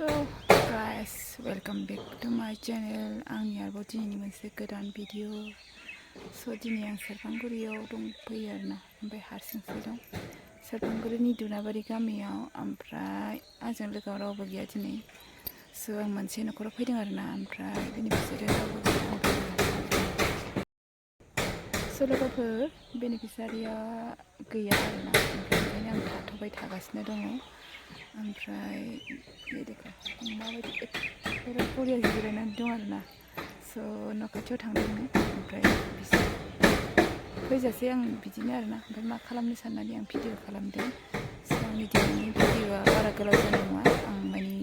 So guys, welcome back to my channel. आंनि आरोबाव दिनैनि मोनसे गोदान भिडिअ. So दिनै आं सेरफांगुरियाव दंफैयो आरोना, ओमफ्राय हारसिंसो दं. सेरफांगुरिनि दुनाबारि गामियाव, ओमफ्राय आंजों लोगोआव रावबो गैया दिनै. So आं मोनसे न'खराव फैदों आरोना, ओमफ्राय बेनिफिसियारि रावबो गैया. So लोगोफोर बेनिफिसियारिया गैया आरोना, ओंखायनो आं थाथ'बाय थागासिनो दङ. ओमफ्राय बेदिखौ माबायदि एखेबारे बरिया जिरायनानै दं आरोना. स' न' खाथियाव थांदोंमोन, ओमफ्राय बिसोर फैजासे आं बिदिनो आरोना. ओमफ्राय मा खालामनो साननानै आं भिडिअ खालामदों. स' आंनि दिनैनि भिडिअआ बारा गोलाव जानाय नङा. आं माने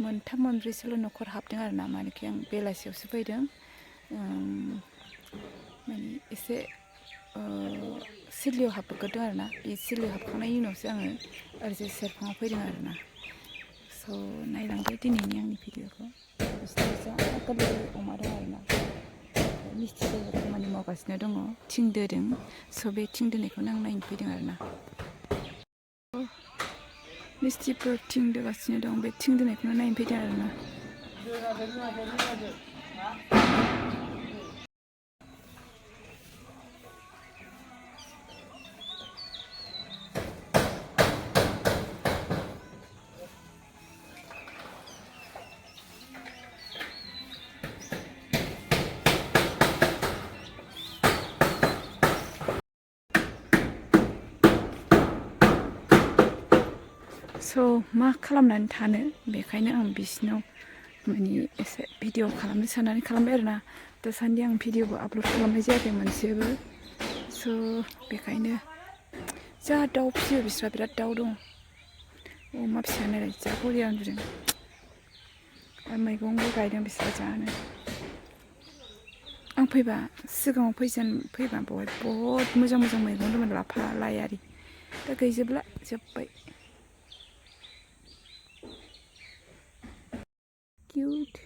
मोनथाम मोनब्रैसोल' न'खर हाबदों आरोना, मानोखि आं बेलासियावसो फैदों. माने एसे सिडलियाव हाबग्रोदों आरोना. बे सिडलियाव हाबखांनायनि उनावसो आङो ओरैजाय सेरफाङाव फैदों आरोना. स' नायलांदो दिनैनि आंनि भिडिअखौ. बिसोर जा गोरलै अमा दं आरोना. मिस्ट्रिफोर खामानि मावगासिनो दङ, थिं दोदों. स' बे थिं दोनायखौनो आं नायनो फैदों आरोना. मिस्ट्रिफोर थिं दोगासिनो दं, बे थिं दोनायखौनो नायनो फैदों आरोना. स' मा खालामनानै थानो, बेखायनो आं बिसिनाव माने एसे भिडिअ खालामनो साननानै खालामबाय आरोना. दासान्दि आं भिडिअबो आपल'ड खालामनाय जायाखै मोनसेबो. स' बेखायनो जा दाउ फिसियो, बिस्रा बिराद दाउ दं. अमा फिसा नालाय जा बरिया उन्दुदों. आरो मैगंबो गायदों बिस्रा जानो. आं फैबा सिगाङाव फैबा बहुद मोजां मोजां मैगं दंमोन, लाफा लाइ आरि. दा गैजोबला, जोब्बाय. Cute.